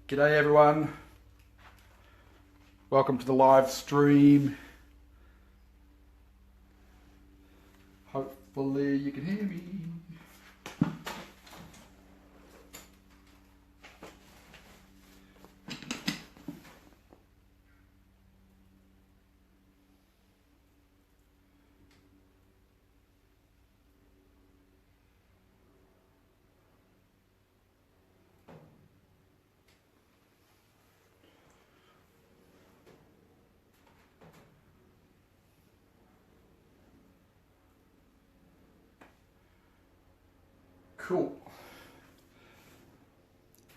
G'day everyone. Welcome to the live stream. Hopefully you can hear me. Cool.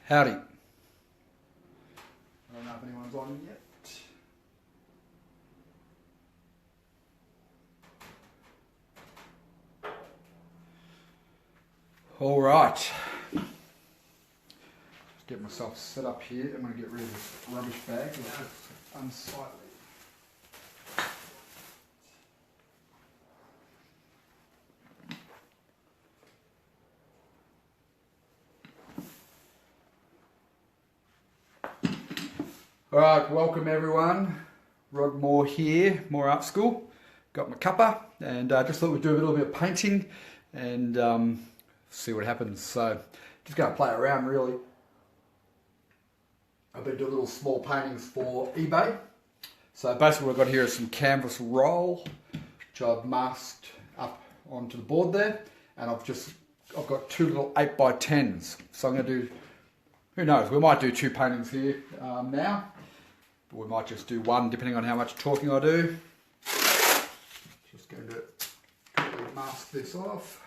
Howdy. I don't know if anyone's on yet. All right. Just get myself set up here. I'm going to get rid of this rubbish bag. It's unsightly. All right, welcome everyone. Rod Moore here, Moore Art School. Got my cuppa and just thought we'd do a little bit of painting and see what happens. So just going to play around really. I've been doing little small paintings for eBay. So basically what I've got here is some canvas roll, which I've masked up onto the board there. And I've got two little 8x10s. So I'm going to do, who knows, we might do two paintings here now. But we might just do one depending on how much talking I do. Just going to quickly mask this off.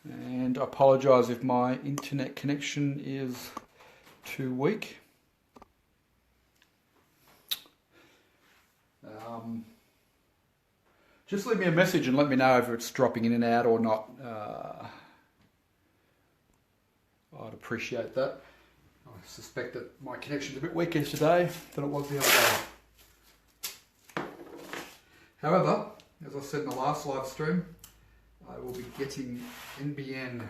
And I apologise if my internet connection is too weak. Just leave me a message and let me know if it's dropping in and out or not. I'd appreciate that. I suspect that my connection's a bit weaker today than it was the other day. However, as I said in the last live stream, I will be getting NBN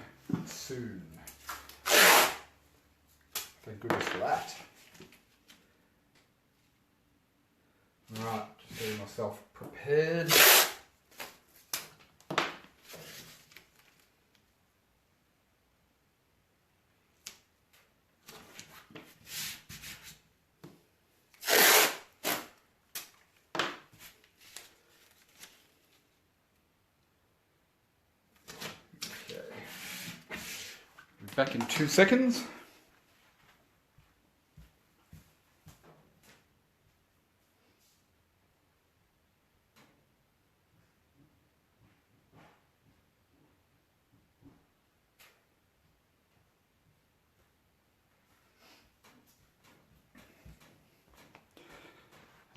soon. Thank goodness for that. Alright, just getting myself prepared. Back in 2 seconds.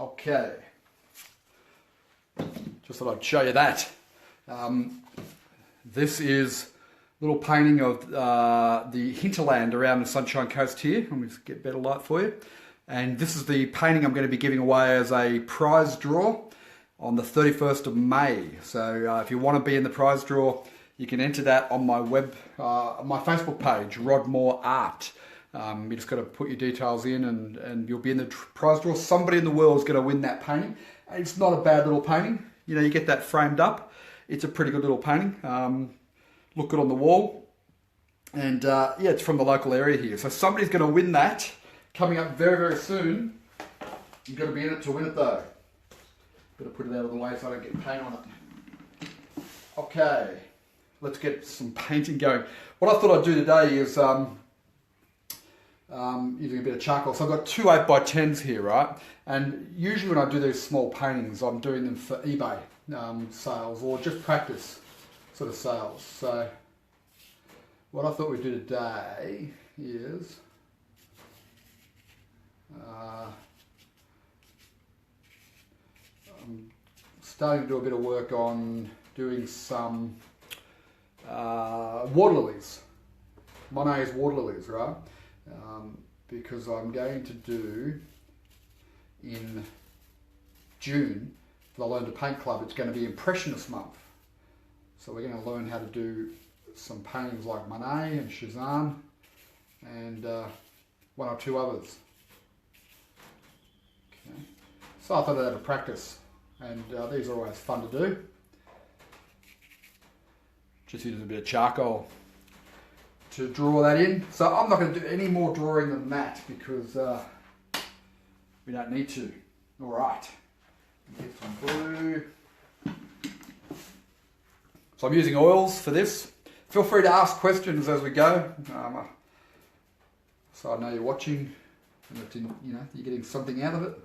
Okay. Just thought I'd show you that. This is little painting of the hinterland around the Sunshine Coast here. Let me just get better light for you. And this is the painting I'm going to be giving away as a prize draw on the 31st of May. So if you want to be in the prize draw, you can enter that on my my Facebook page, Rod Moore Art. You just got to put your details in and you'll be in the prize draw. Somebody in the world is going to win that painting. It's not a bad little painting. You know, you get that framed up. It's a pretty good little painting. Look good on the wall, and yeah, it's from the local area here. So somebody's going to win that coming up very, very soon. You've got to be in it to win it though. Better put it out of the way so I don't get paint on it. Okay, let's get some painting going. What I thought I'd do today is using a bit of charcoal. So I've got two 8x10s here, right? And usually when I do these small paintings, I'm doing them for eBay sales or just practice sort of sales. So what I thought we'd do today is I'm starting to do a bit of work on doing some water lilies. Monet's water lilies, right? Because I'm going to do in June for the Learn to Paint Club, it's going to be Impressionist month. So we're going to learn how to do some paintings like Monet and Cézanne and one or two others. Okay. So I thought I'd have a practice, and these are always fun to do. Just using a bit of charcoal to draw that in. So I'm not going to do any more drawing than that because we don't need to. All right. Get some blue. So I'm using oils for this. Feel free to ask questions as we go. So I know you're watching and that you know you're getting something out of it.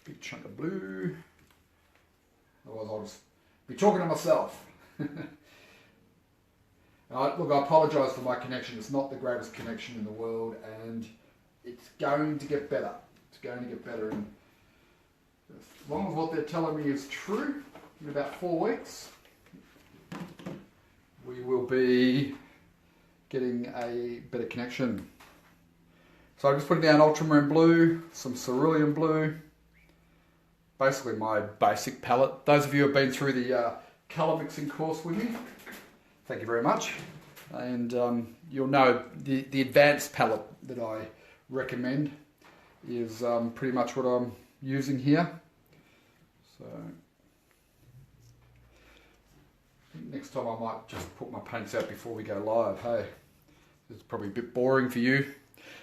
Big chunk of blue. Otherwise I'll just be talking to myself. Look, I apologise for my connection. It's not the greatest connection in the world, and it's going to get better. It's going to get better, and as long as what they're telling me is true, in about 4 weeks, we will be getting a better connection. So I'm just putting down ultramarine blue, some cerulean blue, basically my basic palette. Those of you who have been through the colour mixing course with me, thank you very much. And you'll know the advanced palette that I recommend is pretty much what I'm using here. So next time I might just put my paints out before we go live. Hey, it's probably a bit boring for you.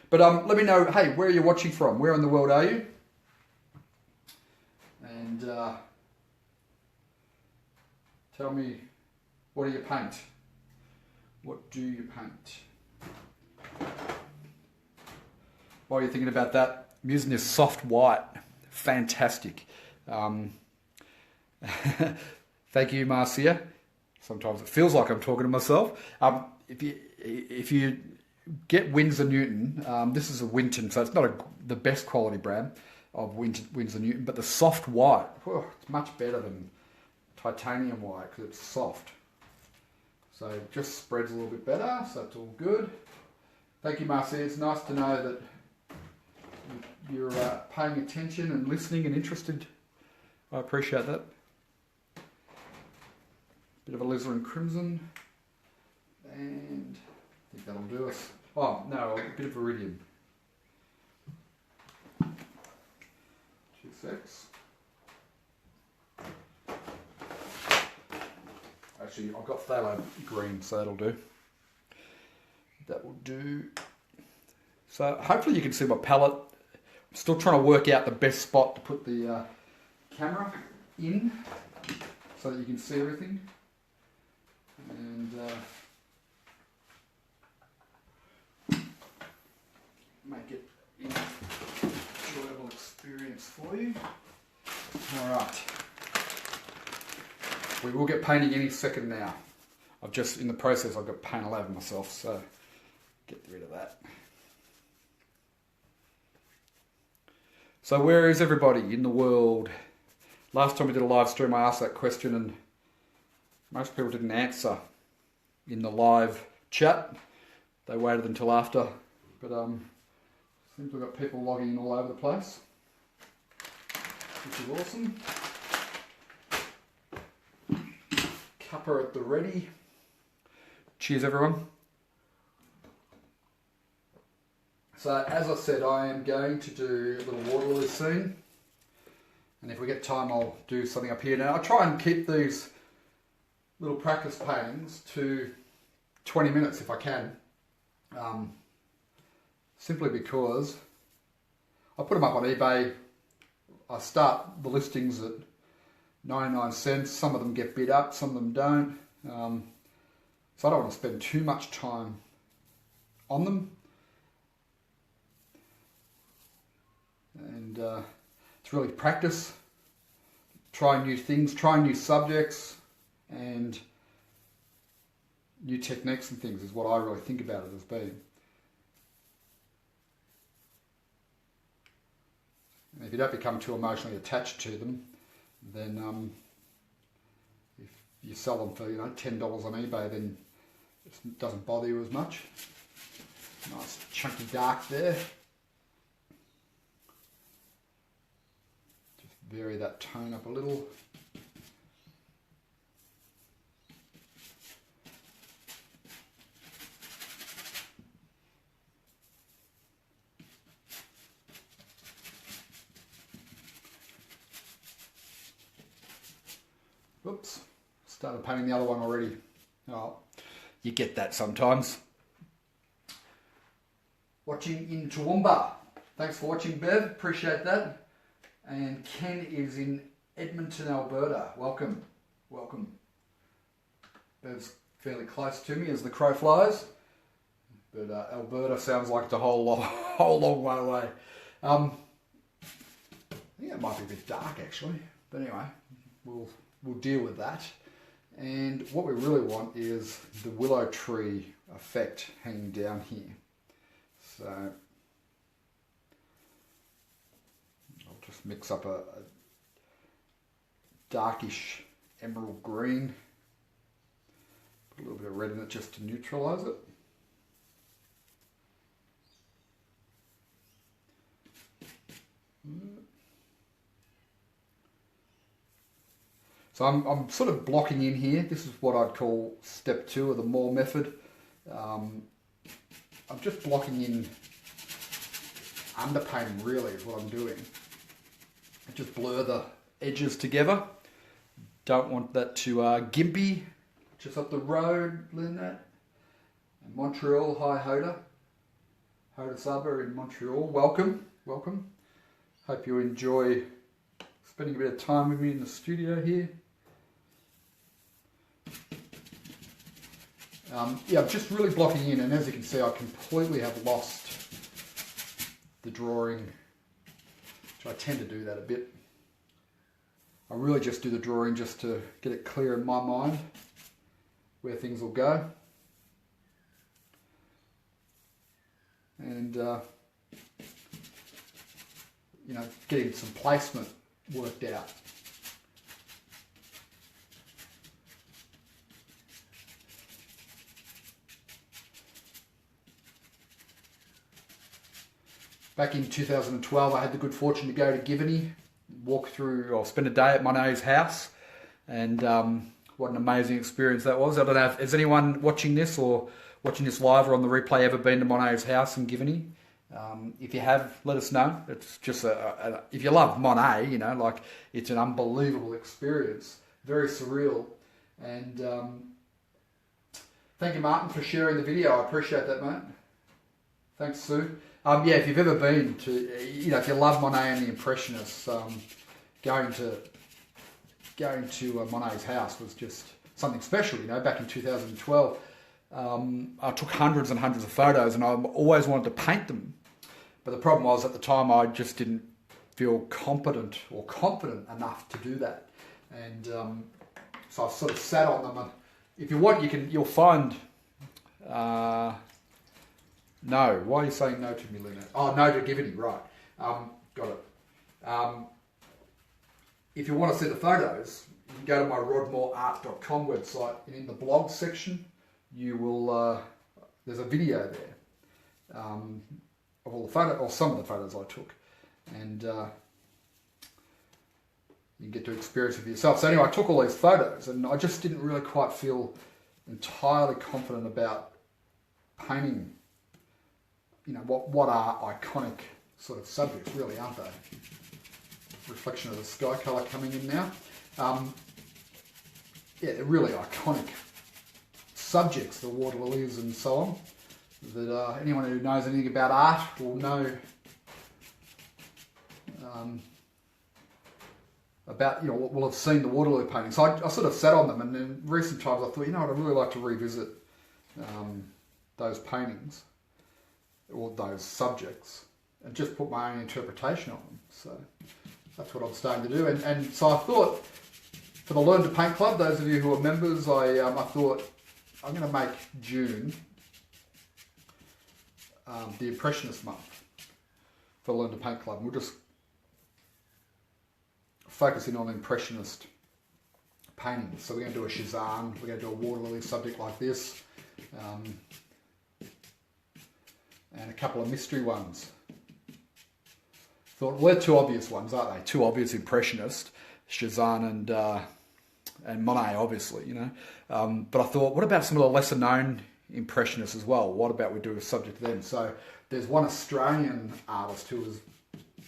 But let me know, hey, where are you watching from? Where in the world are you? And tell me, what do you paint? What do you paint? While you're thinking about that, I'm using this soft white. Fantastic. Thank you, Marcia. Sometimes it feels like I'm talking to myself. If you get Winsor Newton, this is a Winton, so it's not the best quality brand of Winsor Newton, but the soft white, it's much better than titanium white because it's soft. So it just spreads a little bit better, so it's all good. Thank you, Marcia. It's nice to know that you're paying attention and listening and interested. I appreciate that. Bit of alizarin crimson, and I think that'll do us. Oh no, a bit of iridium. 2 secs. Actually, I've got phthalo green, so that'll do. That will do. So hopefully you can see my palette. I'm still trying to work out the best spot to put the camera in so that you can see everything. And make it an enjoyable experience for you. Alright. We will get painting any second now. I've just, in the process, I've got paint all over myself, so get rid of that. So where is everybody in the world? Last time we did a live stream, I asked that question and most people didn't answer in the live chat. They waited until after, but seems we've got people logging in all over the place, which is awesome. Cuppa at the ready. Cheers, everyone. So, as I said, I am going to do a little water lily scene, and if we get time, I'll do something up here. Now, I try and keep these little practice paintings to 20 minutes if I can, simply because I put them up on eBay. I start the listings at 99 cents. Some of them get bid up, some of them don't. So I don't want to spend too much time on them. And it's really practice, trying new things, trying new subjects, and new techniques and things is what I really think about it as being. And if you don't become too emotionally attached to them, then if you sell them for $10 on eBay, then it doesn't bother you as much. Nice chunky dark there. Just vary that tone up a little. Oops, started painting the other one already. Oh, you get that sometimes. Watching in Toowoomba. Thanks for watching, Bev. Appreciate that. And Ken is in Edmonton, Alberta. Welcome. Welcome. Bev's fairly close to me as the crow flies. But Alberta sounds like it's a whole long way away. I think it might be a bit dark actually. But anyway, we'll deal with that. And what we really want is the willow tree effect hanging down here. So I'll just mix up a darkish emerald green, put a little bit of red in it just to neutralize it. So I'm sort of blocking in here. This is what I'd call step 2 of the Moore method. I'm just blocking in underpainting really is what I'm doing. I just blur the edges together. Don't want that to gimpy. Just up the road, Lynette. Montreal, hi Hoda. Hoda Saba in Montreal. Welcome, welcome. Hope you enjoy spending a bit of time with me in the studio here. Yeah, I'm just really blocking in, and as you can see I completely have lost the drawing, which I tend to do that a bit. I really just do the drawing just to get it clear in my mind where things will go. And you know, getting some placement worked out. Back in 2012, I had the good fortune to go to Givany, walk through or spend a day at Monet's house, and what an amazing experience that was. I don't know if has anyone watching this or watching this live or on the replay ever been to Monet's house in Givany. If you have, let us know. It's just if you love Monet, you know, like it's an unbelievable experience, very surreal. And thank you, Martin, for sharing the video. I appreciate that, mate. Thanks, Sue. Yeah, if you've ever been to, you know, if you love Monet and the Impressionists, going to Monet's house was just something special. You know, back in 2012, I took hundreds and hundreds of photos, and I always wanted to paint them. But the problem was at the time I just didn't feel competent or confident enough to do that, and so I sort of sat on them. And if you want, you'll find. No, why are you saying no to me, Lynette? Oh, no to Givany, right. Got it. If you want to see the photos, you can go to my rodmoreart.com website, and in the blog section, you will. There's a video there of all the photos, or some of the photos I took, and you can get to experience it for yourself. So anyway, I took all these photos, and I just didn't really quite feel entirely confident about painting. You know, what are iconic sort of subjects, really, aren't they? Reflection of the sky colour coming in now. Yeah, they're really iconic subjects, the water lilies and so on, that anyone who knows anything about art will know about, you know, will have seen the water lily painting. So I sort of sat on them, and in recent times I thought, you know what, I'd really like to revisit those paintings, or those subjects, and just put my own interpretation on them. So that's what I'm starting to do. And so I thought, for the Learn to Paint Club, those of you who are members, I thought I'm going to make June the Impressionist month for Learn to Paint Club. We'll just focus in on Impressionist paintings. So we're going to do a Cézanne, we're going to do a water lily subject like this, and a couple of mystery ones. Thought, well, they're two obvious ones, aren't they? Two obvious Impressionists, Cezanne and Monet, obviously, you know. But I thought, what about some of the lesser known Impressionists as well? What about we do a subject to them? So there's one Australian artist who was,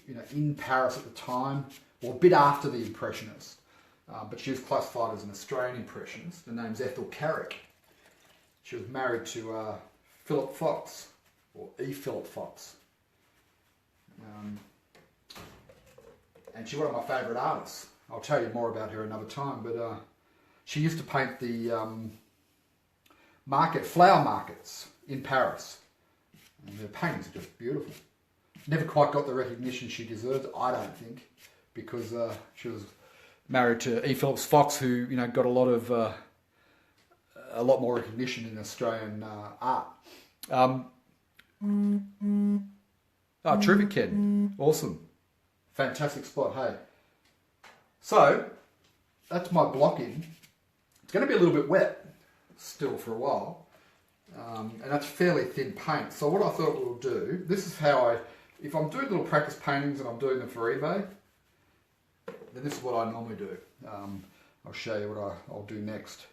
you know, in Paris at the time, or a bit after the Impressionists, but she was classified as an Australian Impressionist. Her name's Ethel Carrick. She was married to Philip Fox, or E. Philip Fox. And she's one of my favourite artists. I'll tell you more about her another time, but she used to paint the flower markets in Paris. And her paintings are just beautiful. Never quite got the recognition she deserved, I don't think, because she was married to E. Phillips Fox, who, you know, got a lot more recognition in Australian art. Terrific, Ken. Awesome. Fantastic spot, hey. So, that's my blocking. It's going to be a little bit wet still for a while. And that's fairly thin paint. So what I thought we'll do, this is how if I'm doing little practice paintings and I'm doing them for eBay, then this is what I normally do. I'll show you what I'll do next.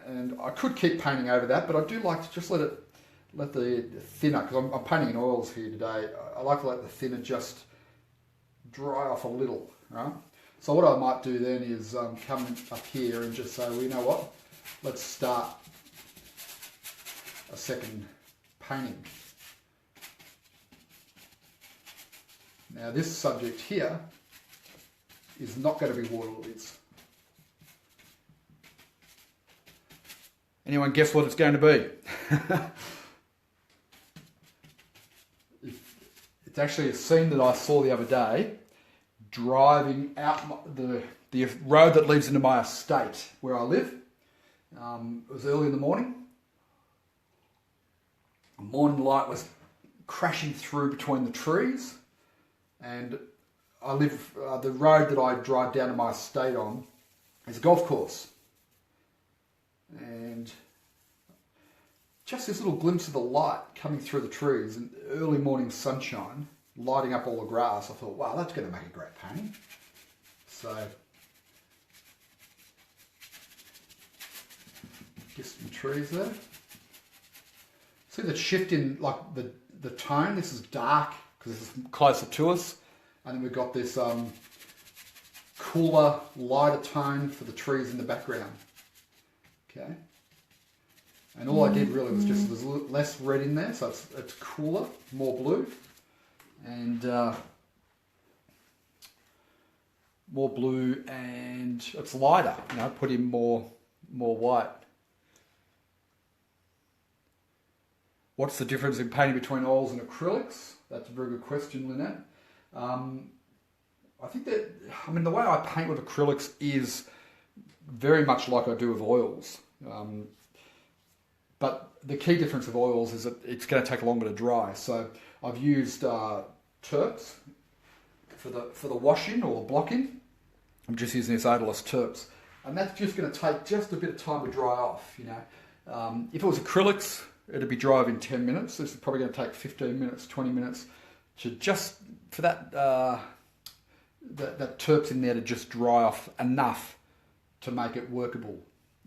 And I could keep painting over that, but I do like to just let the thinner, because I'm painting in oils here today, I like to let the thinner just dry off a little, right? So what I might do then is come up here and just say, well, you know what? Let's start a second painting. Now this subject here is not going to be water lilies. Anyone guess what it's going to be? It's actually a scene that I saw the other day, driving out the road that leads into my estate where I live. It was early in the morning. The morning light was crashing through between the trees, and I live, the road that I drive down to my estate on is a golf course. And just this little glimpse of the light coming through the trees and early morning sunshine lighting up all the grass, I thought, wow, that's going to make a great painting. So, just some trees there. See the shift in like the tone? This is dark because this is closer to us. And then we've got this cooler, lighter tone for the trees in the background. Okay. And all I did really was just, there's less red in there, so it's cooler, more blue. And more blue, and it's lighter, you know, put in more white. What's the difference in painting between oils and acrylics? That's a very good question, Lynette. I think that, I mean, the way I paint with acrylics is very much like I do with oils. But the key difference of oils is that it's going to take longer to dry. So I've used terps for the washing or the blocking. I'm just using this odorless terps. And that's just going to take just a bit of time to dry off, you know. If it was acrylics, it'd be dry in 10 minutes. This is probably going to take 15 minutes, 20 minutes to just, for that terps in there to just dry off enough to make it workable.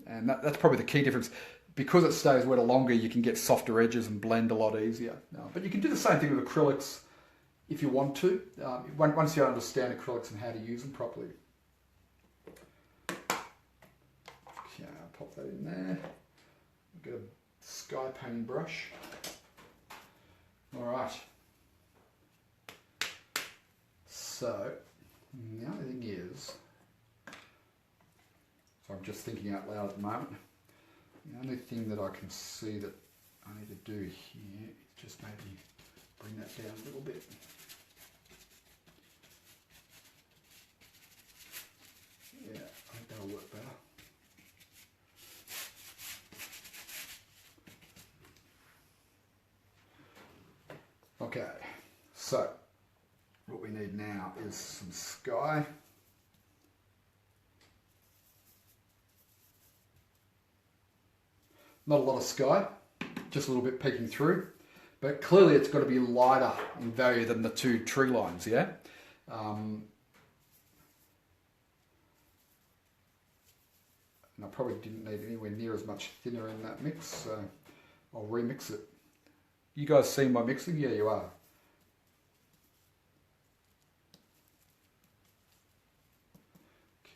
And that's probably the key difference. Because it stays wetter longer, you can get softer edges and blend a lot easier. But you can do the same thing with acrylics if you want to, once you understand acrylics and how to use them properly. Okay, I'll pop that in there. Get a sky painting brush. All right. So, the only thing is, so I'm just thinking out loud at the moment. The only thing that I can see that I need to do here is just maybe bring that down a little bit. Yeah, I think that'll work better. Okay, so what we need now is some sky. Not a lot of sky, just a little bit peeking through. But clearly it's got to be lighter in value than the two tree lines, yeah? And I probably didn't need anywhere near as much thinner in that mix, so I'll remix it. You guys see my mixing? Yeah, you are.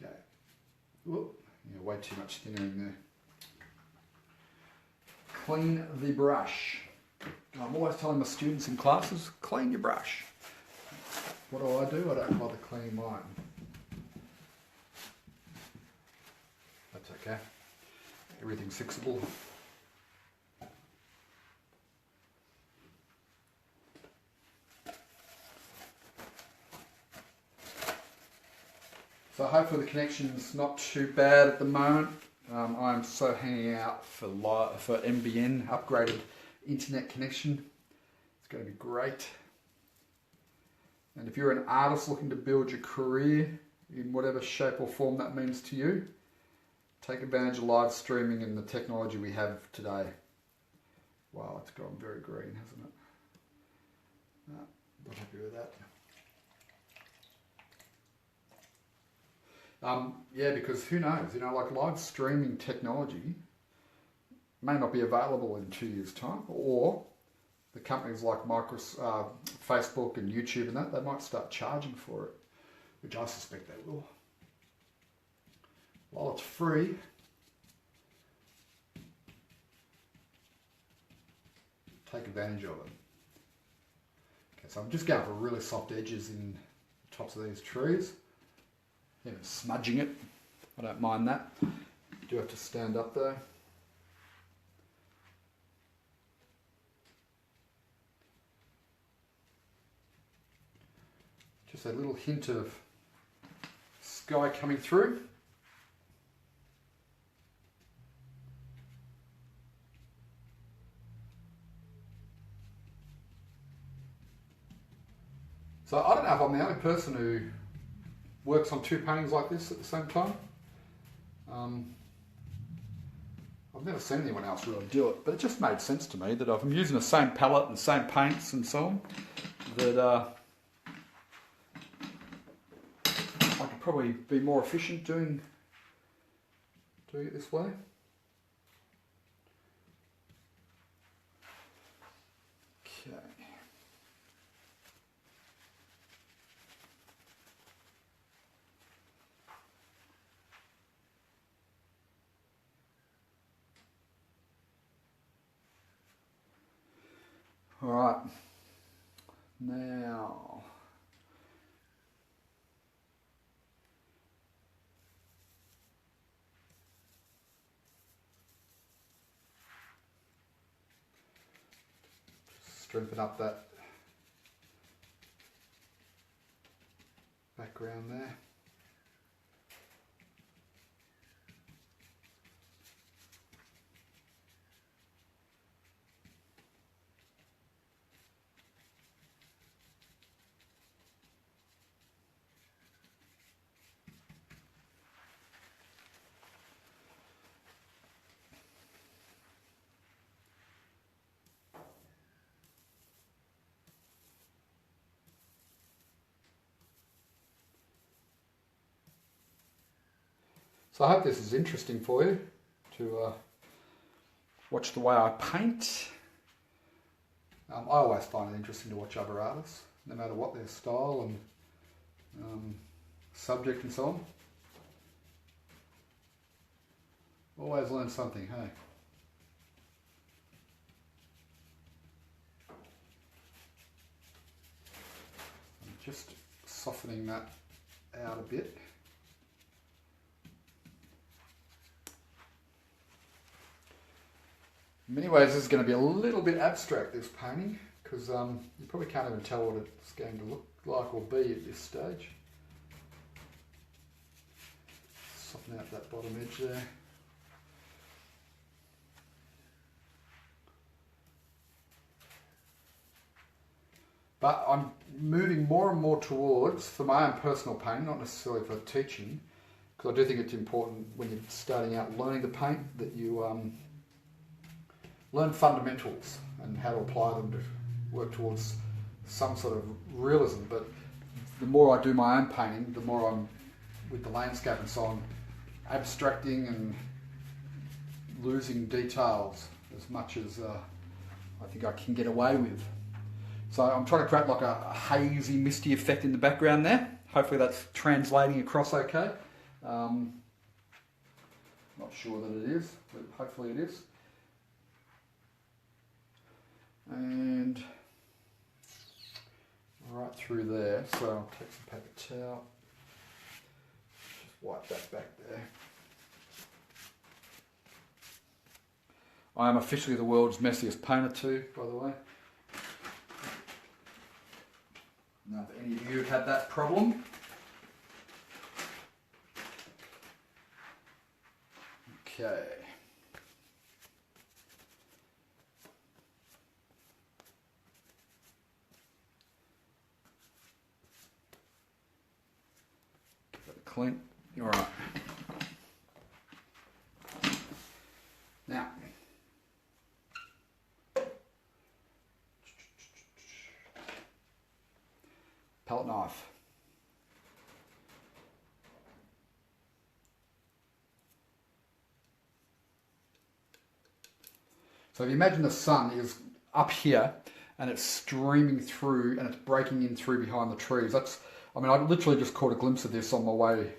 Okay. Whoop. Yeah, way too much thinner in there. Clean the brush. I'm always telling my students in classes, clean your brush. What do? I don't bother cleaning mine. That's okay. Everything's fixable. So hopefully the connection's not too bad at the moment. I'm so hanging out for NBN, upgraded internet connection. It's going to be great. And if you're an artist looking to build your career in whatever shape or form that means to you, take advantage of live streaming and the technology we have today. Wow, it's gone very green, hasn't it? No, not happy with that. Yeah, because who knows, like live streaming technology may not be available in 2 years' time, or the companies like Microsoft, Facebook and YouTube and that, they might start charging for it, which I suspect they will. While it's free, take advantage of it. Okay, so I'm just going for really soft edges in the tops of these trees. Even smudging it, I don't mind that. Do have to stand up though. Just a little hint of sky coming through. So I don't know if I'm the only person who works on two paintings like this at the same time. I've never seen anyone else really do it, but it just made sense to me that if I'm using the same palette and the same paints and so on, that I could probably be more efficient doing it this way. Okay. All right, now strengthen up that background there. So I hope this is interesting for you to watch the way I paint. I always find it interesting to watch other artists, no matter what their style and subject and so on. Always learn something, hey? I'm just softening that out a bit. In many ways, this is going to be a little bit abstract, this painting, because you probably can't even tell what it's going to look like or be at this stage. Soften out that bottom edge there. But I'm moving more and more towards, for my own personal painting, not necessarily for teaching, because I do think it's important when you're starting out learning to paint that you learn fundamentals, and how to apply them to work towards some sort of realism. But the more I do my own painting, the more I'm, with the landscape and so on, abstracting and losing details as much as I think I can get away with. So I'm trying to create like a hazy, misty effect in the background there. Hopefully that's translating across okay. Not sure that it is, but hopefully it is. And right through there, so I'll take some paper towel, just wipe that back there. I am officially the world's messiest painter too, by the way. Now, if any of you have had that problem, okay. Clean. All right. Now, palette knife. So if you imagine the sun is up here and it's streaming through and it's breaking in through behind the trees. That's, I mean, I literally just caught a glimpse of this on my way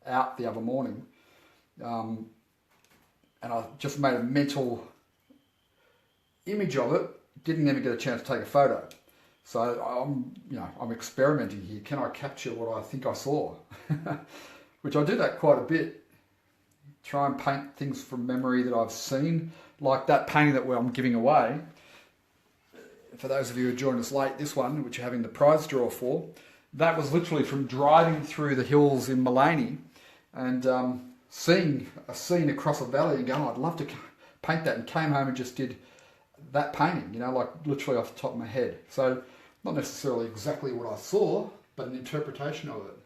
out the other morning. And I just made a mental image of it, didn't even get a chance to take a photo. So I'm experimenting here. Can I capture what I think I saw? Which I do that quite a bit. Try and paint things from memory that I've seen, like that painting that I'm giving away. For those of you who joined us late, this one, which you're having the prize draw for, that was literally from driving through the hills in Mullaney and seeing a scene across a valley and going, oh, I'd love to paint that, and came home and just did that painting, you know, like literally off the top of my head. So not necessarily exactly what I saw, but an interpretation of it.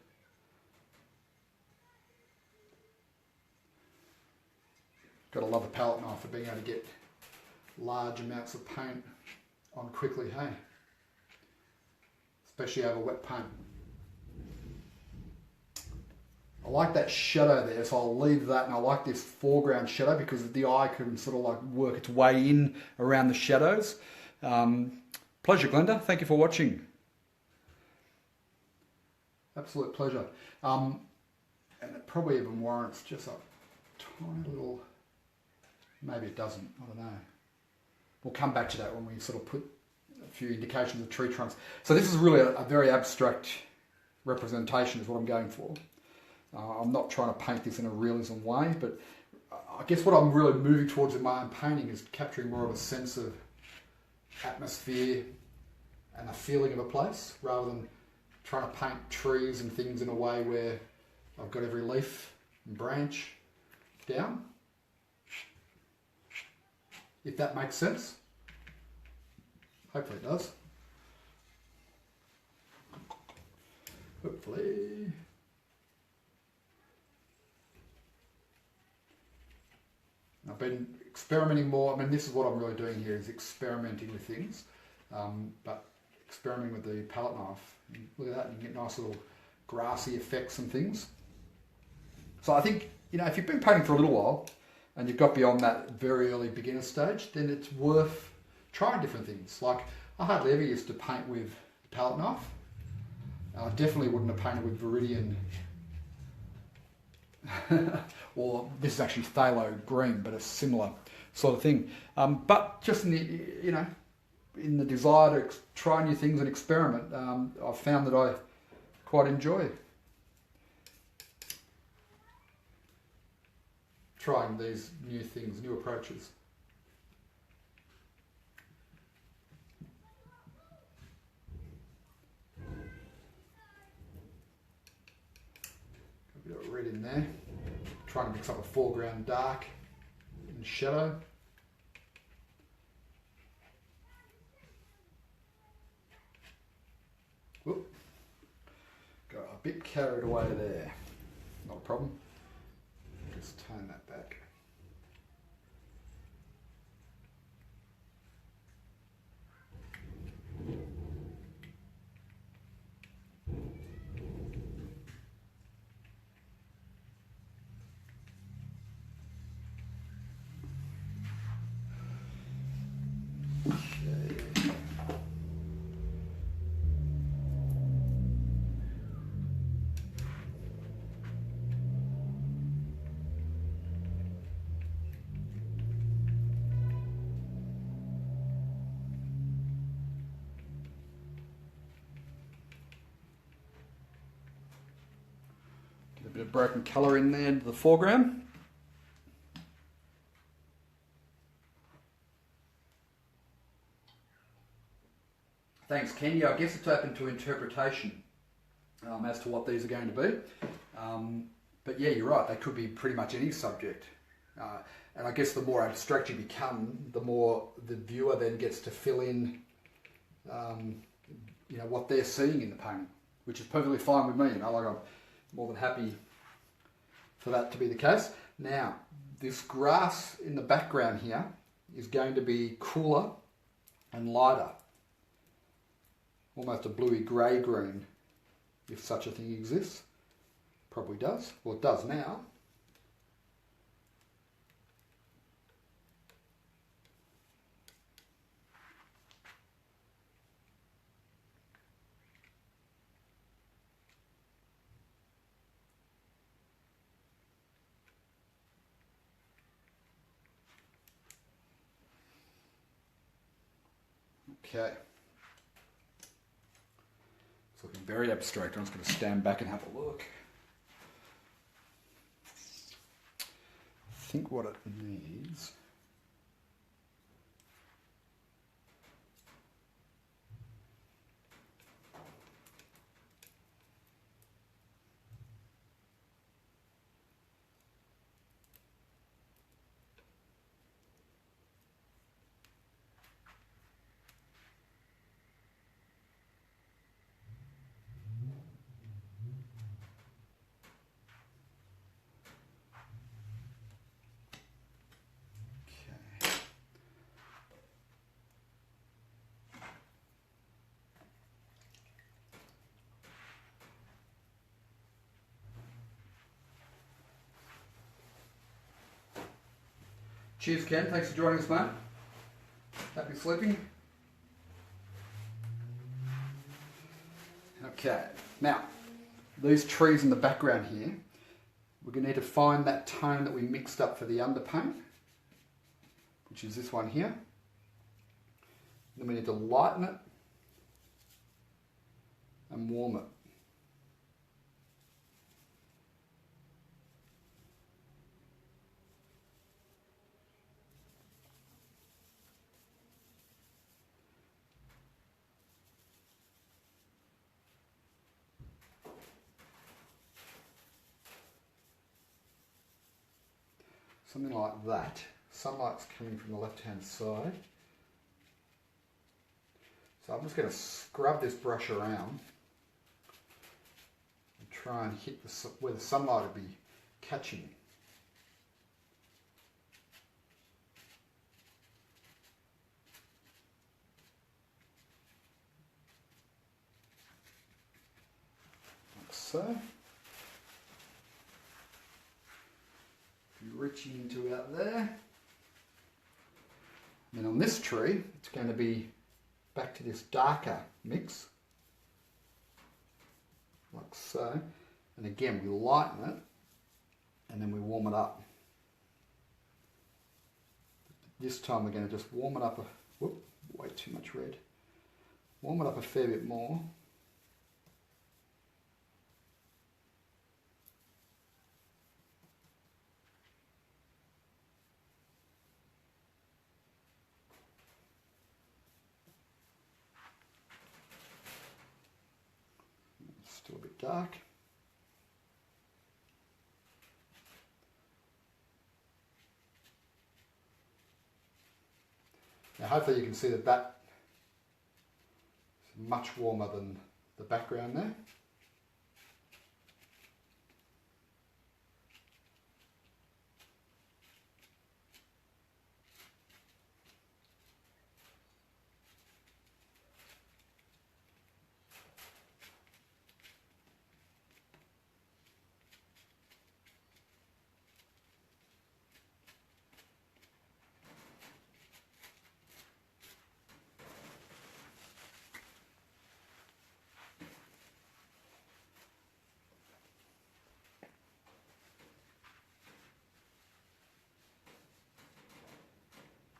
Got to love a palette knife for being able to get large amounts of paint on quickly, hey? Especially over wet paint. I like that shadow there, so I'll leave that, and I like this foreground shadow because the eye can sort of like work its way in around the shadows. Pleasure, Glenda. Thank you for watching. Absolute pleasure. And it probably even warrants just a tiny little, maybe it doesn't, I don't know. We'll come back to that when we sort of put a few indications of tree trunks. So this is really a very abstract representation is what I'm going for. I'm not trying to paint this in a realism way, but I guess what I'm really moving towards in my own painting is capturing more of a sense of atmosphere and a feeling of a place, rather than trying to paint trees and things in a way where I've got every leaf and branch down. If that makes sense. Hopefully it does. Hopefully. I've been experimenting more. I mean, this is what I'm really doing here, is experimenting with things, but experimenting with the palette knife. Look at that, you can get nice little grassy effects and things. So I think, you know, if you've been painting for a little while and you've got beyond that very early beginner stage, then it's worth trying different things. Like, I hardly ever used to paint with the palette knife. I definitely wouldn't have painted with Viridian. Or this is actually phthalo green, but a similar sort of thing. But just in the, you know, in the desire to try new things and experiment, I've found that I quite enjoy trying these new things, new approaches. A bit of red in there. Trying to mix up a foreground dark and shadow. Whoop. Got a bit carried away there. Not a problem. Just tone that back. Bit of broken colour in there into the foreground. Thanks, Ken. Yeah, I guess it's open to interpretation as to what these are going to be. But yeah, you're right, they could be pretty much any subject. And I guess the more abstract you become, the more the viewer then gets to fill in what they're seeing in the painting, which is perfectly fine with me. Like I'm more than happy for that to be the case. Now, this grass in the background here is going to be cooler and lighter. Almost a bluey grey green, if such a thing exists. Probably does. Well, it does now. Okay. It's looking very abstract. I'm just going to stand back and have a look. I think what it needs... Cheers, Ken. Thanks for joining us, mate. Happy sleeping. Okay. Now, these trees in the background here, we're going to need to find that tone that we mixed up for the underpaint, which is this one here. Then we need to lighten it and warm it. Something like that. Sunlight's coming from the left-hand side. So I'm just going to scrub this brush around and try and hit where the sunlight would be catching. Like so. Reaching into out there. And on this tree, it's going to be back to this darker mix, like so. And again, we lighten it, and then we warm it up. This time we're going to just warm it up way too much red. Warm it up a fair bit more. Still a bit dark. Now hopefully you can see that that is much warmer than the background there.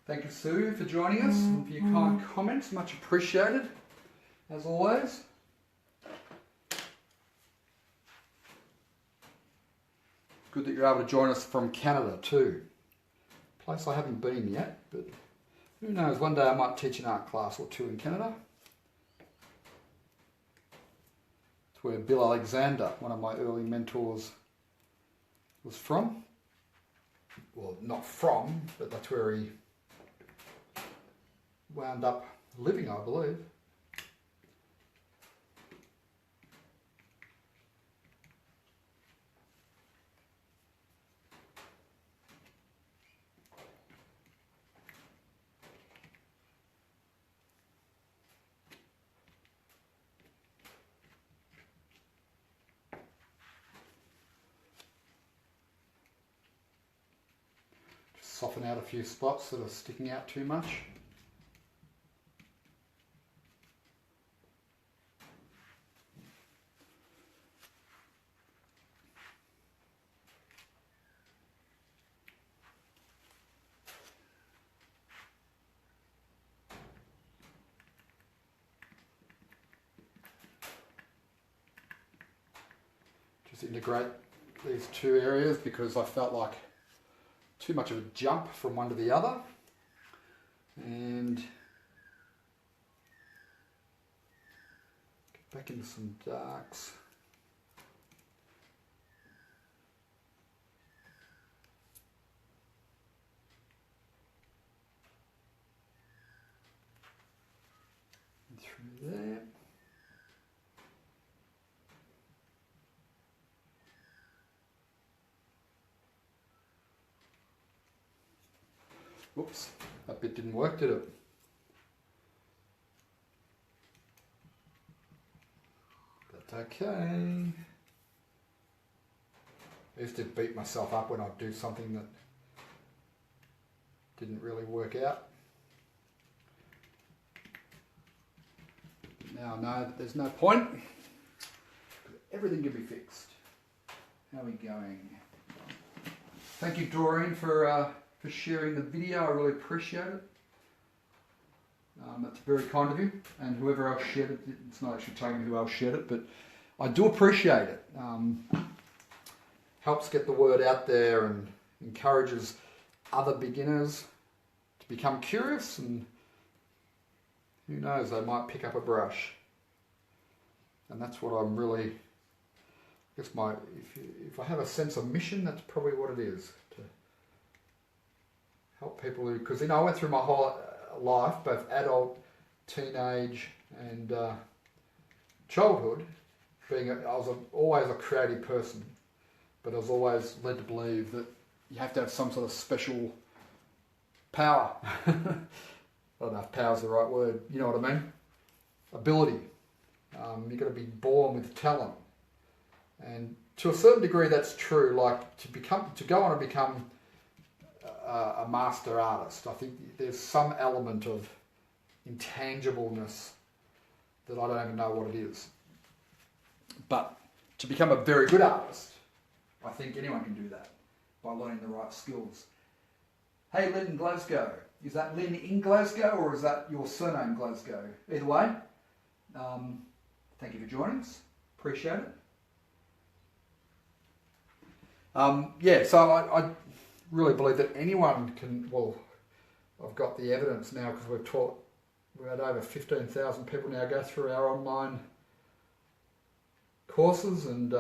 Thank you, Sue, for joining us and for your kind comments. Much appreciated, as always. good that you're able to join us from Canada too. Place I haven't been yet, but who knows, one day I might teach an art class or two in Canada. It's where Bill Alexander, one of my early mentors, was from. Well, not from, but that's where he wound up living, I believe. Soften out a few spots that are sticking out too much. Just integrate these two areas because I felt like too much of a jump from one to the other, and get back into some darks. And through there. Whoops, that bit didn't work, did it? That's okay. I used to beat myself up when I'd do something that didn't really work out. Now I know that there's no point. Everything can be fixed. How are we going? Thank you, Doreen, for sharing the video. I really appreciate it. That's very kind of you, and whoever else shared it. It's not actually telling me who else shared it, but I do appreciate it. Helps get the word out there and encourages other beginners to become curious, and who knows, they might pick up a brush. And that's what I'm really, I guess if I have a sense of mission, that's probably what it is. Help people who, because I went through my whole life, both adult, teenage, and childhood, I was always a creative person, but I was always led to believe that you have to have some sort of special power. I don't know if power's the right word. You know what I mean? Ability. You've got to be born with talent, and to a certain degree, that's true. Like to go on and become a master artist, I think there's some element of intangibleness that I don't even know what it is. But to become a very good artist, I think anyone can do that by learning the right skills. Hey, Lynn in Glasgow. Is that Lynn in Glasgow or is that your surname Glasgow? Either way, thank you for joining us. Appreciate it. Yeah, so I really believe that anyone can, well, I've got the evidence now because we've had over 15,000 people now go through our online courses, and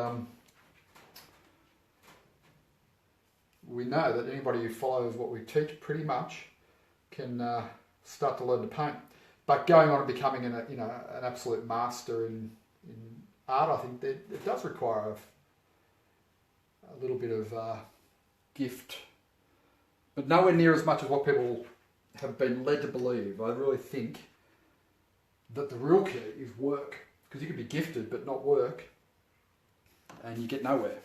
we know that anybody who follows what we teach pretty much can start to learn to paint. But going on and becoming an absolute master in art, I think that it does require a little bit of gift, but nowhere near as much as what people have been led to believe. I really think that the real key is work, because you can be gifted but not work, and you get nowhere.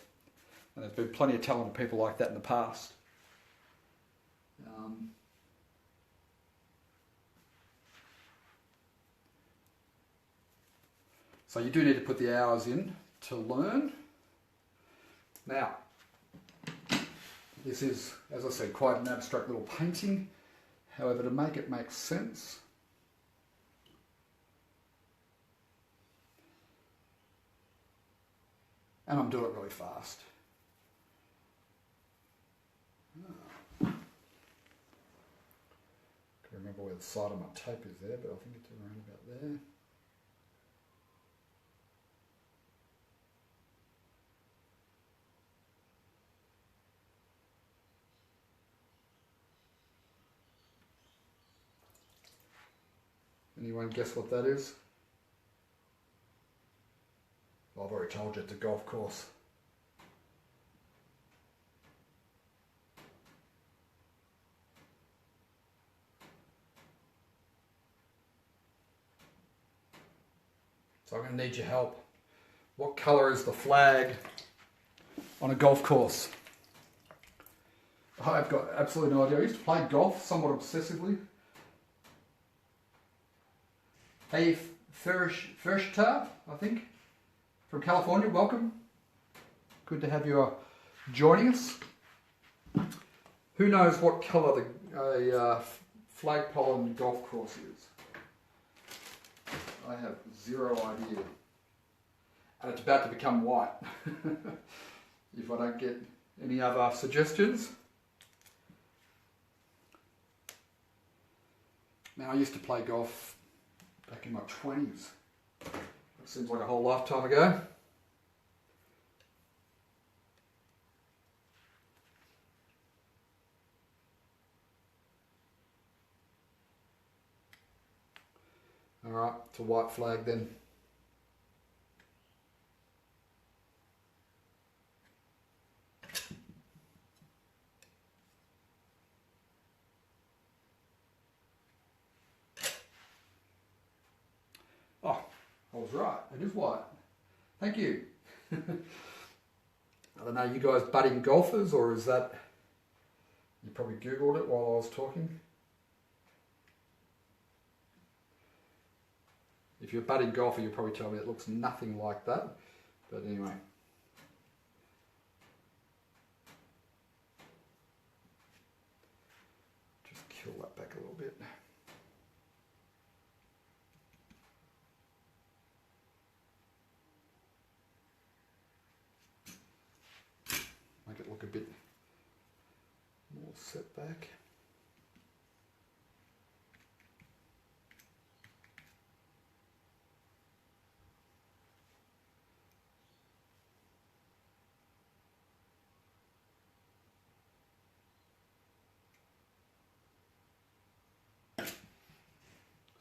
And there's been plenty of talented people like that in the past. So you do need to put the hours in to learn. Now, this is, as I said, quite an abstract little painting. However, to make it make sense, and I'm doing it really fast. remember where the side of my tape is there, but I think it's around about there. Anyone guess what that is? Well, I've already told you it's a golf course. So I'm going to need your help. What colour is the flag on a golf course? I've got absolutely no idea. I used to play golf somewhat obsessively. Hey, Fershta, I think, from California, welcome. Good to have you joining us. Who knows what colour a flagpole on a golf course is? I have zero idea. And it's about to become white. If I don't get any other suggestions. Now, I used to play golf back in my 20s. That seems like a whole lifetime ago. Alright, it's a white flag then. Oh, I was right. It is white. Thank you. I don't know, you guys budding golfers, or is that... You probably Googled it while I was talking. If you're a budding golfer, you'll probably tell me it looks nothing like that. But anyway. Just kill that back a little bit. Make it look a bit more set back.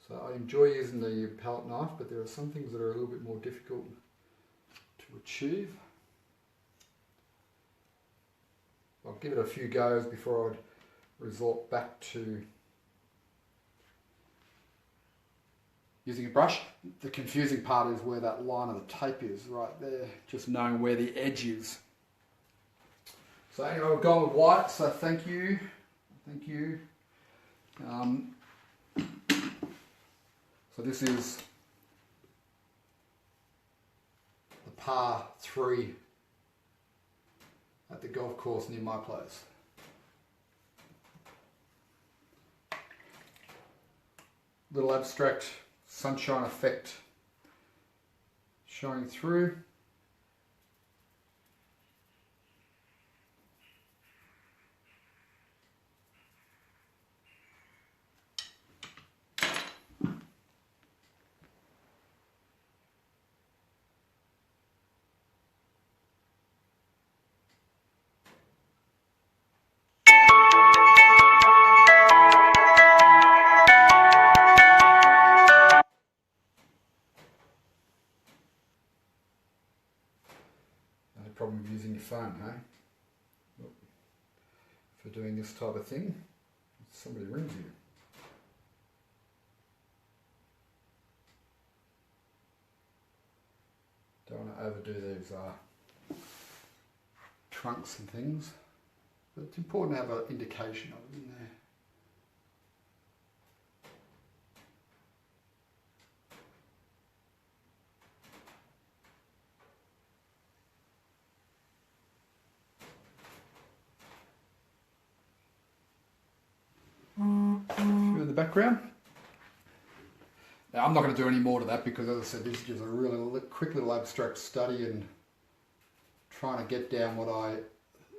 So I enjoy using the palette knife, but there are some things that are a little bit more difficult to achieve. I'll give it a few goes before I'd resort back to using a brush. The confusing part is where that line of the tape is, right there, just knowing where the edge is. So anyway, we've gone with white, so thank you. Thank you. So this is the par 3 at the golf course near my place. Little abstract sunshine effect showing through. Problem with using your phone, hey? For doing this type of thing, somebody rings you. Don't want to overdo these trunks and things, but it's important to have an indication of it in there. In the background. Now I'm not going to do any more to that because, as I said, this is just a really quick little abstract study and trying to get down what I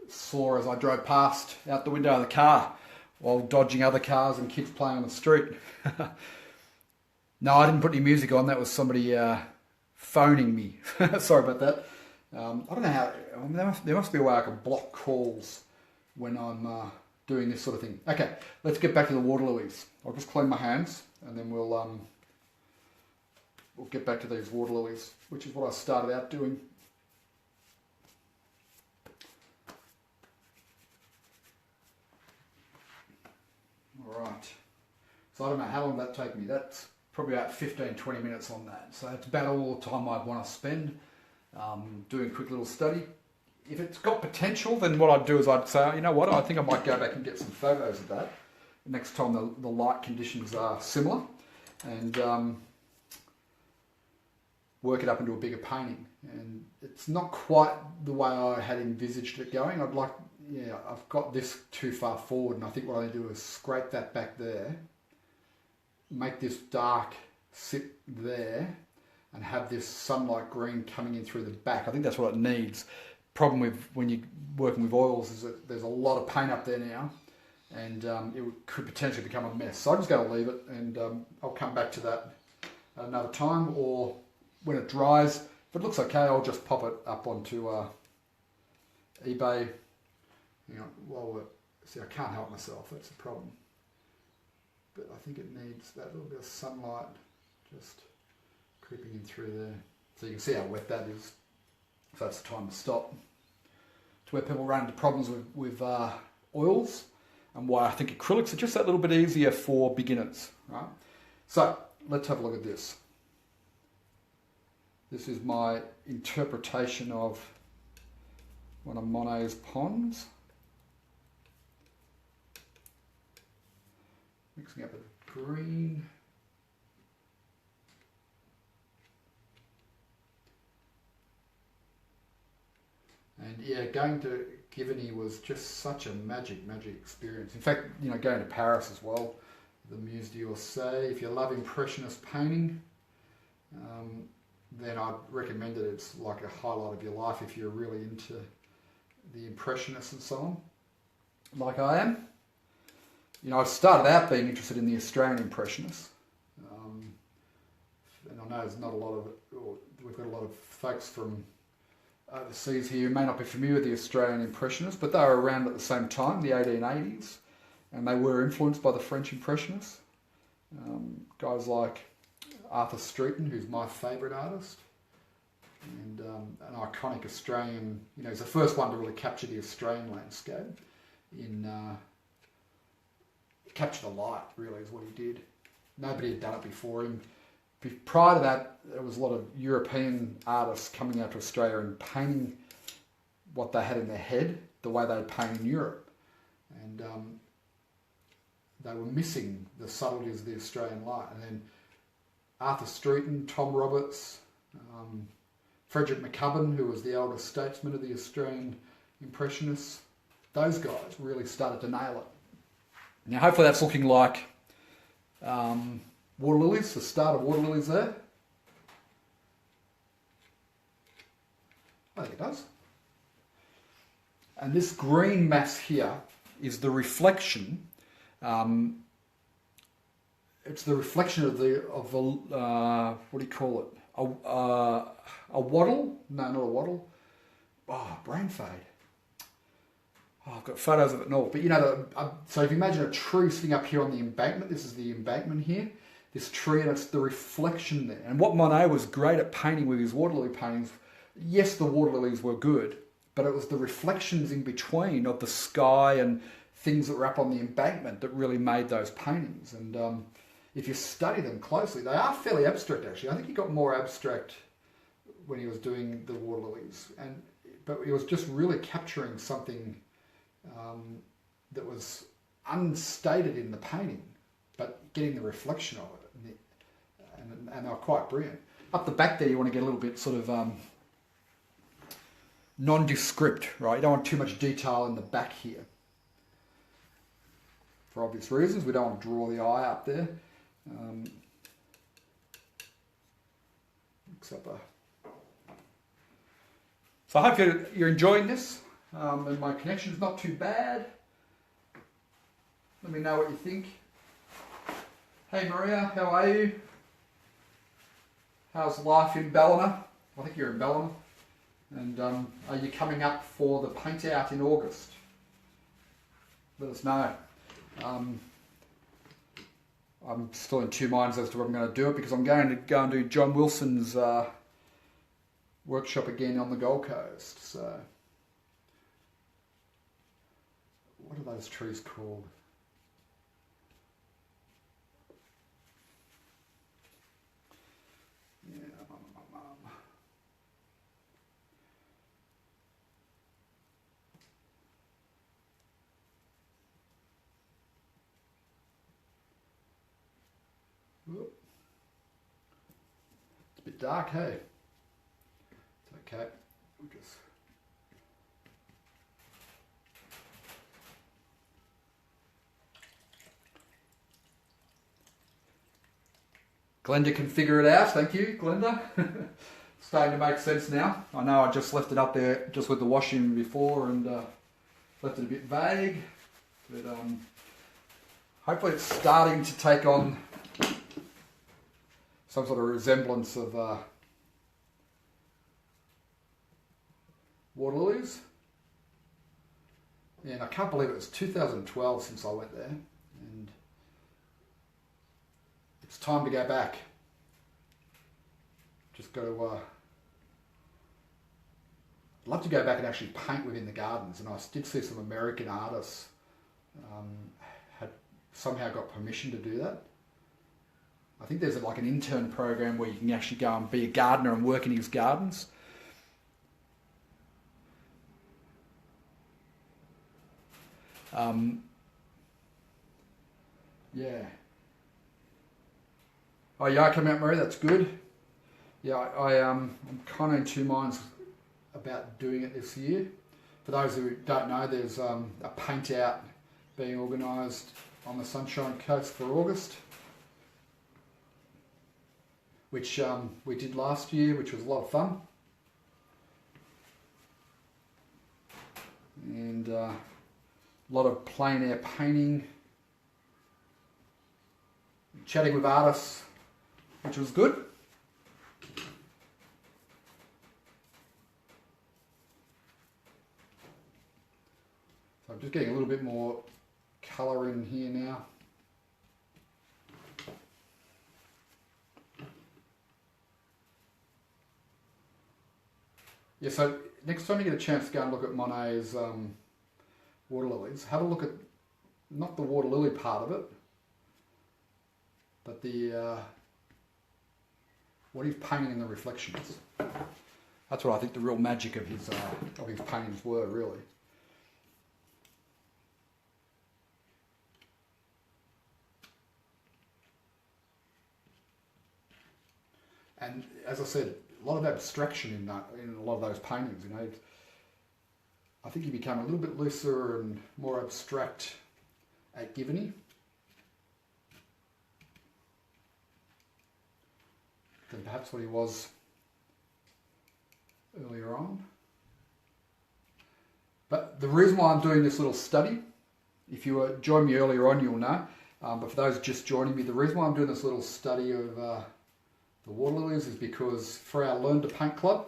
saw as I drove past out the window of the car while dodging other cars and kids playing on the street. No, I didn't put any music on. That was somebody phoning me. Sorry about that. I don't know how. There must be a way I can block calls when I'm doing this sort of thing. Okay, let's get back to the water lilies. I'll just clean my hands and then we'll get back to these water lilies, which is what I started out doing. All right. So I don't know how long that take me. That's probably about 15-20 minutes on that. So it's about all the time I'd want to spend doing a quick little study. If it's got potential, then what I'd do is I'd say, you know what, I think I might go back and get some photos of that next time the light conditions are similar, and work it up into a bigger painting. And it's not quite the way I had envisaged it going. I've got this too far forward, and I think what I do is scrape that back there, make this dark sit there, and have this sunlight green coming in through the back. I think that's what it needs. Problem with when you're working with oils is that there's a lot of paint up there now, and it could potentially become a mess. So I'm just going to leave it, and I'll come back to that another time, or when it dries. If it looks okay, I'll just pop it up onto eBay. You know, see, I can't help myself. That's the problem. But I think it needs that little bit of sunlight just creeping in through there, so you can see how wet that is. So that's the time to stop. To where people run into problems with oils, and why I think acrylics are just that little bit easier for beginners, right? So let's have a look at this. This is my interpretation of one of Monet's ponds. Mixing up the green. And yeah, going to Givany was just such a magic experience. In fact, you know, going to Paris as well, the Musée d'Orsay. If you love Impressionist painting, then I'd recommend it. It's like a highlight of your life if you're really into the Impressionists and so on, like I am. You know, I started out being interested in the Australian Impressionists, and I know there's not a lot of, we've got a lot of folks from overseas here who may not be familiar with the Australian Impressionists, but they were around at the same time, the 1880s, and they were influenced by the French Impressionists. Guys like Arthur Streeton, who's my favourite artist, and an iconic Australian, you know, he's the first one to really capture the Australian landscape capture the light, really, is what he did. Nobody had done it before him. Prior to that, there was a lot of European artists coming out to Australia and painting what they had in their head, the way they'd paint in Europe. And they were missing the subtleties of the Australian light. And then Arthur Streeton, Tom Roberts, Frederick McCubbin, who was the elder statesman of the Australian Impressionists, those guys really started to nail it. Now, hopefully that's looking like water lilies, the start of water lilies there. I think it does. And this green mass here is the reflection. It's the reflection of the what do you call it? A wattle? No, not a wattle. Oh, brain fade. Oh, I've got photos of it and all. But you know, so if you imagine a tree sitting up here on the embankment, this is the embankment here, this tree, and it's the reflection there. And what Monet was great at painting with his water lily paintings, yes, the water lilies were good, but it was the reflections in between of the sky and things that were up on the embankment that really made those paintings. And if you study them closely, they are fairly abstract, actually. I think he got more abstract when he was doing the water lilies, but he was just really capturing something that was unstated in the painting, but getting the reflection of it, and they were quite brilliant. Up the back there, you want to get a little bit sort of nondescript, right? You don't want too much detail in the back here. For obvious reasons, we don't want to draw the eye up there. So I hope you're enjoying this. And my connection's not too bad. Let me know what you think. Hey Maria, how are you? How's life in Ballina? I think you're in Ballina. And are you coming up for the paint out in August? Let us know. I'm still in two minds as to whether I'm going to do it, because I'm going to go and do John Wilson's workshop again on the Gold Coast. So, what are those trees called? Yeah, it's a bit dark, hey? It's okay. We'll just... Glenda can figure it out. Thank you, Glenda. Starting to make sense now. I know I just left it up there just with the washing before and left it a bit vague, but hopefully it's starting to take on some sort of resemblance of water lilies. Yeah, and I can't believe it was 2012 since I went there, and it's time to go back. Just got to... I'd love to go back and actually paint within the gardens, and I did see some American artists had somehow got permission to do that. I think there's like an intern program where you can actually go and be a gardener and work in his gardens. Yeah. Oh, yeah, come out, Marie. That's good. Yeah, I'm kind of in two minds about doing it this year. For those who don't know, there's a paint out being organised on the Sunshine Coast for August, which we did last year, which was a lot of fun. And a lot of plein air painting, chatting with artists, which was good. So I'm just getting a little bit more colour in here now. Yeah, so next time you get a chance to go and look at Monet's water lilies, have a look at not the water lily part of it, but the what he's painting in the reflections. That's what I think the real magic of his paintings were, really. And as I said, a lot of abstraction in a lot of those paintings. You know, I think he became a little bit looser and more abstract at Givany than perhaps what he was earlier on. But the reason why I'm doing this little study, if you joined me earlier on, you'll know. But for those just joining me, the reason why I'm doing this little study of the water lilies is because for our Learn to Paint Club,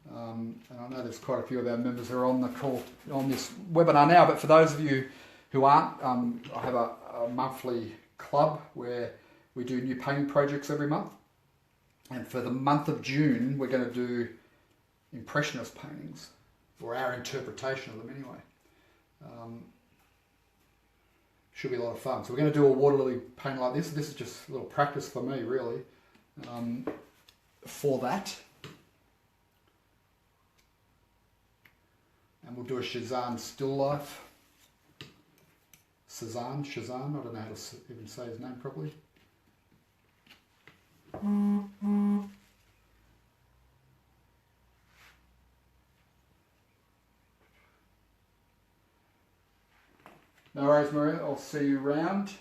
and I know there's quite a few of our members who are on the call on this webinar now, but for those of you who aren't, I have a monthly club where we do new painting projects every month. And for the month of June, we're going to do Impressionist paintings, or our interpretation of them anyway. Should be a lot of fun. So we're going to do a water lily painting like this. This is just a little practice for me, really, for that. And we'll do a Cezanne still life. Cezanne, I don't know how to even say his name properly. No worries, Maria. I'll see you around.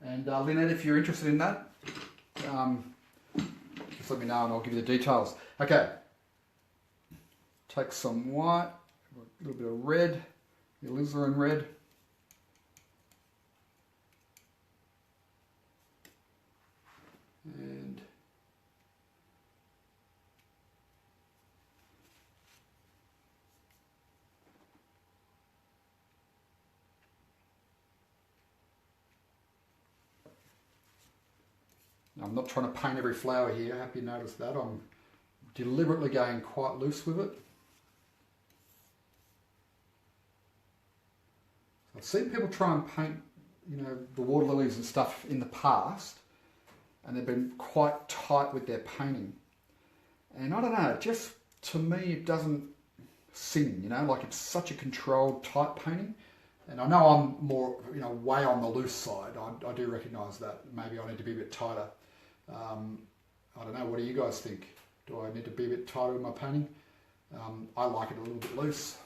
And Lynette, if you're interested in that, just let me know and I'll give you the details. Okay. Take some white, a little bit of red, the alizarin red. I'm not trying to paint every flower here. I hope you noticed that. I'm deliberately going quite loose with it. I've seen people try and paint, you know, the water lilies and stuff in the past, and they've been quite tight with their painting. And I don't know, just to me it doesn't sing, you know, like it's such a controlled, tight painting. And I know I'm more, you know, way on the loose side. I do recognise that. Maybe I need to be a bit tighter. I don't know, what do you guys think? Do I need to be a bit tighter with my painting? I like it a little bit loose.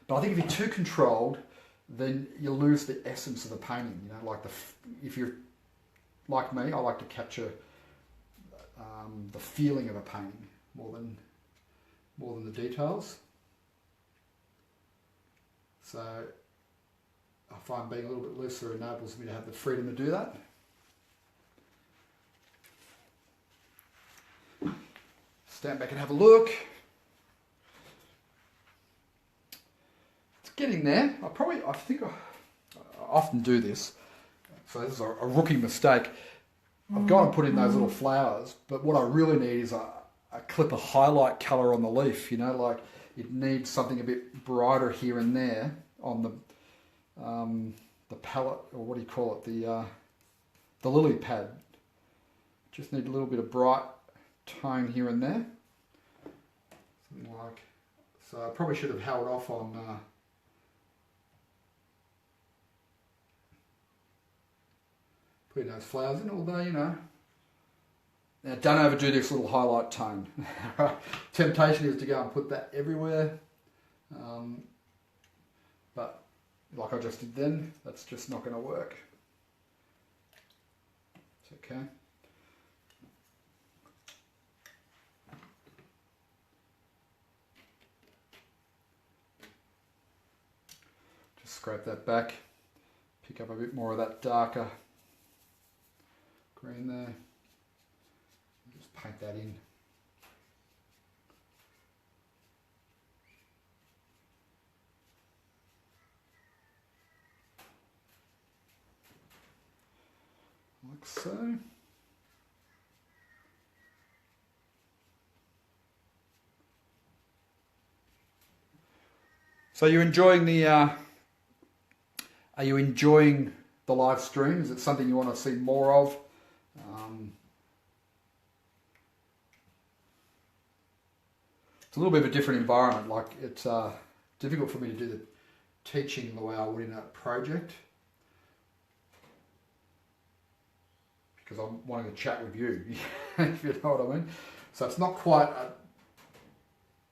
But I think if you're too controlled, then you lose the essence of the painting. You know, like if you're like me, I like to capture the feeling of a painting more than the details. So I find being a little bit looser enables me to have the freedom to do that. Stand back and have a look. It's getting there. I think I often do this. So this is a rookie mistake. I've gone and put in those little flowers, but what I really need is a clip of highlight colour on the leaf. You know, like it needs something a bit brighter here and there on the palette, or what do you call it, the lily pad. Just need a little bit of bright tone here and there. Something like, so I probably should have held off on putting those flowers in, although, you know, now don't overdo this little highlight tone. Temptation is to go and put that everywhere, but like I just did then, that's just not going to work. It's okay. Just scrape that back, pick up a bit more of that darker green there. Just paint that in. Like so. So you're enjoying the are you enjoying the live stream? Is it something you want to see more of? It's a little bit of a different environment. Like it's difficult for me to do the teaching the way I would in a project, because I'm wanting to chat with you, if you know what I mean. So it's not quite a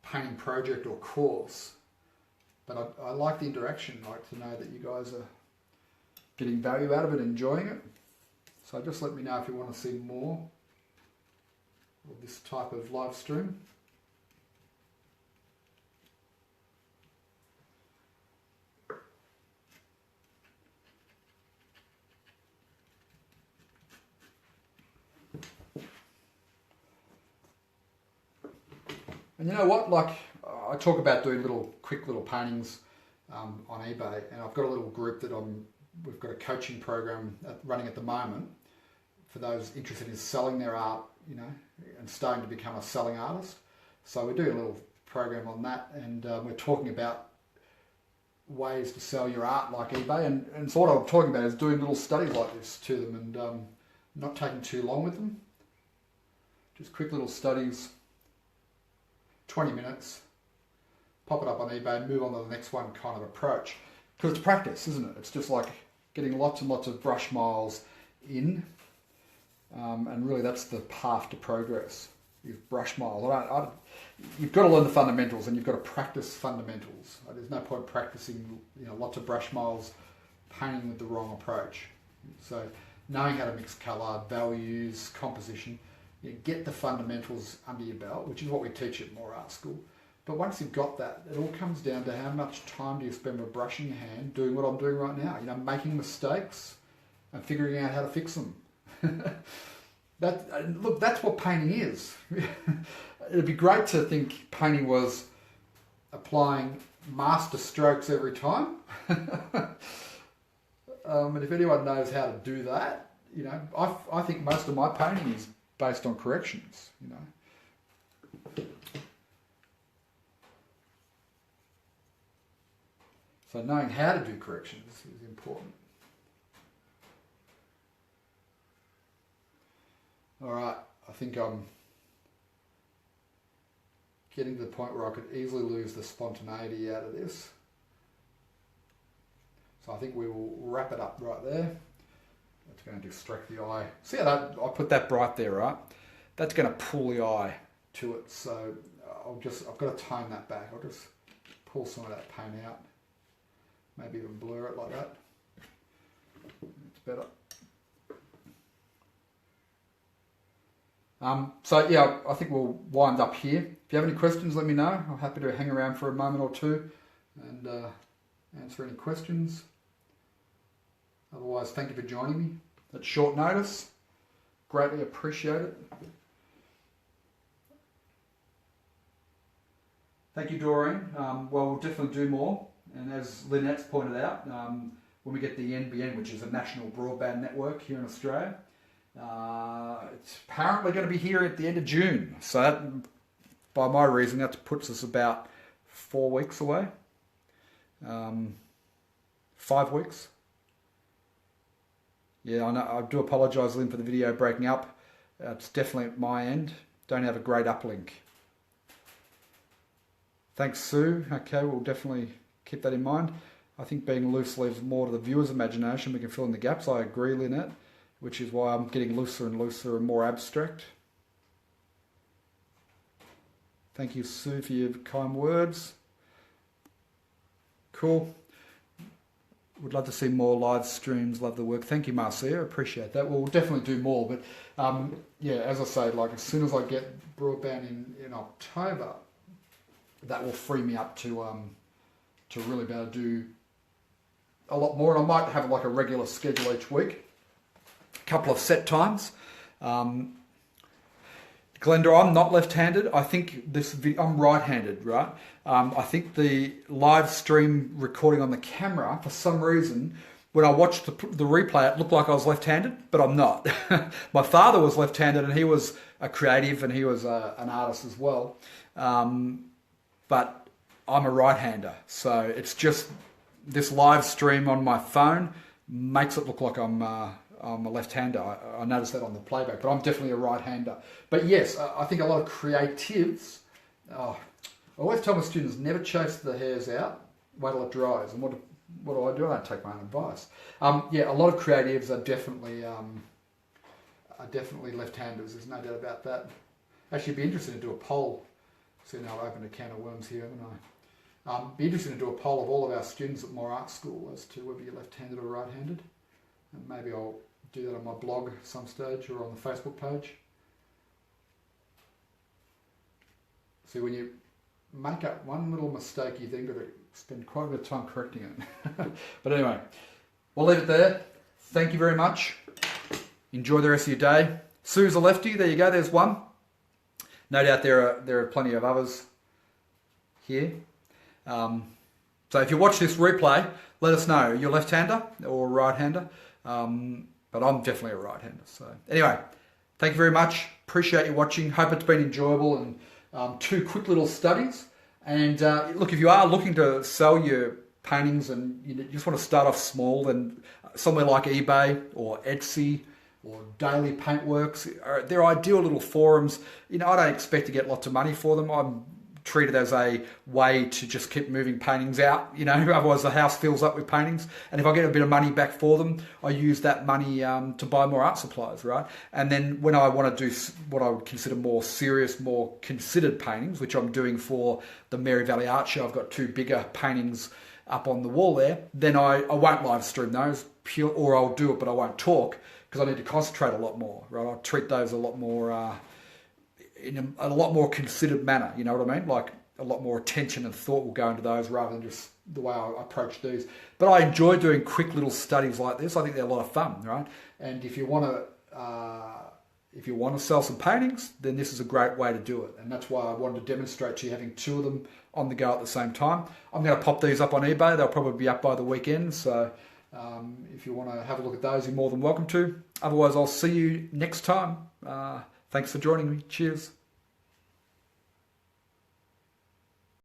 painting project or course, but I like the interaction. I like to know that you guys are getting value out of it, enjoying it. So just let me know if you want to see more of this type of live stream. And you know what, like I talk about doing quick little paintings on eBay, and I've got a little group that we've got a coaching program running at the moment for those interested in selling their art, you know, and starting to become a selling artist. So we're doing a little program on that, and we're talking about ways to sell your art like eBay, and so what I'm talking about is doing little studies like this to them, and not taking too long with them. Just quick little studies, 20 minutes, pop it up on eBay and move on to the next one kind of approach. Because it's practice, isn't it? It's just like getting lots and lots of brush miles in, and really that's the path to progress, is brush miles. You've got to learn the fundamentals, and you've got to practice fundamentals. There's no point practicing, you know, lots of brush miles painting with the wrong approach. So knowing how to mix colour, values, composition, you get the fundamentals under your belt, which is what we teach at More Art School. But once you've got that, it all comes down to how much time do you spend with a brush in your hand doing what I'm doing right now, you know, making mistakes and figuring out how to fix them. Look, that's what painting is. It'd be great to think painting was applying master strokes every time. And if anyone knows how to do that, you know, I think most of my painting is based on corrections, you know. So knowing how to do corrections is important. All right, I think I'm getting to the point where I could easily lose the spontaneity out of this. So I think we will wrap it up right there. That's going to distract the eye. See how that, I put that bright there, right? That's going to pull the eye to it. So I've got to tone that back. I'll just pull some of that paint out. Maybe even blur it like that. It's better. So yeah, I think we'll wind up here. If you have any questions, let me know. I'm happy to hang around for a moment or two and answer any questions. Otherwise, thank you for joining me at short notice. Greatly appreciate it. Thank you, Doreen. Well, we'll definitely do more. And as Lynette's pointed out, when we get the NBN, which is a national broadband network here in Australia, it's apparently going to be here at the end of June. So that, by my reasoning, that puts us about 4 weeks away. 5 weeks. Yeah, I know, I do apologise, Lynn, for the video breaking up. It's definitely at my end. Don't have a great uplink. Thanks, Sue. Okay, we'll definitely keep that in mind. I think being loose leaves more to the viewer's imagination. We can fill in the gaps. I agree, Lynette, which is why I'm getting looser and looser and more abstract. Thank you, Sue, for your kind words. Cool. Would love to see more live streams. Love the work. Thank you, Marcia. Appreciate that. We'll definitely do more. But yeah, as I say, like as soon as I get broadband in October, that will free me up to really be able to do a lot more. And I might have like a regular schedule each week, a couple of set times. Glenda, I'm not left-handed. I think I'm right-handed, right? I think the live stream recording on the camera, for some reason, when I watched the replay, it looked like I was left-handed, but I'm not. My father was left-handed, and he was a creative, and he was an artist as well. But I'm a right-hander, so it's just this live stream on my phone makes it look like I'm a left-hander. I noticed that on the playback, but I'm definitely a right-hander. But yes, I think a lot of creatives, I always tell my students, never chase the hairs out, wait till it dries. And what do? I don't take my own advice. Yeah, a lot of creatives are definitely left-handers. There's no doubt about that. Actually, it'd be interesting to do a poll. See, now I've opened a can of worms here, haven't I? Be interesting to do a poll of all of our students at Moore Art School as to whether you're left-handed or right-handed. And maybe I'll do that on my blog at some stage or on the Facebook page. See, when you make up one little mistake, you then got to spend quite a bit of time correcting it. But anyway, we'll leave it there. Thank you very much. Enjoy the rest of your day. Sue's a lefty. There you go. There's one. No doubt there are plenty of others here. So if you watch this replay, let us know. You're left-hander or right-hander. But I'm definitely a right-hander. So anyway, thank you very much. Appreciate you watching. Hope it's been enjoyable and 2 quick little studies. And look, if you are looking to sell your paintings and you just want to start off small, then somewhere like eBay or Etsy or Daily Paintworks, they're ideal little forums. You know, I don't expect to get lots of money for them. I'm treated as a way to just keep moving paintings out, you know, otherwise the house fills up with paintings. And if I get a bit of money back for them, I use that money to buy more art supplies, right? And then when I want to do what I would consider more serious, more considered paintings, which I'm doing for the Mary Valley Art Show, I've got 2 bigger paintings up on the wall there, then I won't live stream those, or I'll do it, but I won't talk because I need to concentrate a lot more, right? I'll treat those a lot more in a lot more considered manner, you know what I mean? Like a lot more attention and thought will go into those rather than just the way I approach these. But I enjoy doing quick little studies like this. I think they're a lot of fun, right? And if you want to sell some paintings, then this is a great way to do it. And that's why I wanted to demonstrate to you having 2 of them on the go at the same time. I'm going to pop these up on eBay. They'll probably be up by the weekend. So If you want to have a look at those, you're more than welcome to. Otherwise, I'll see you next time. Thanks for joining me. Cheers.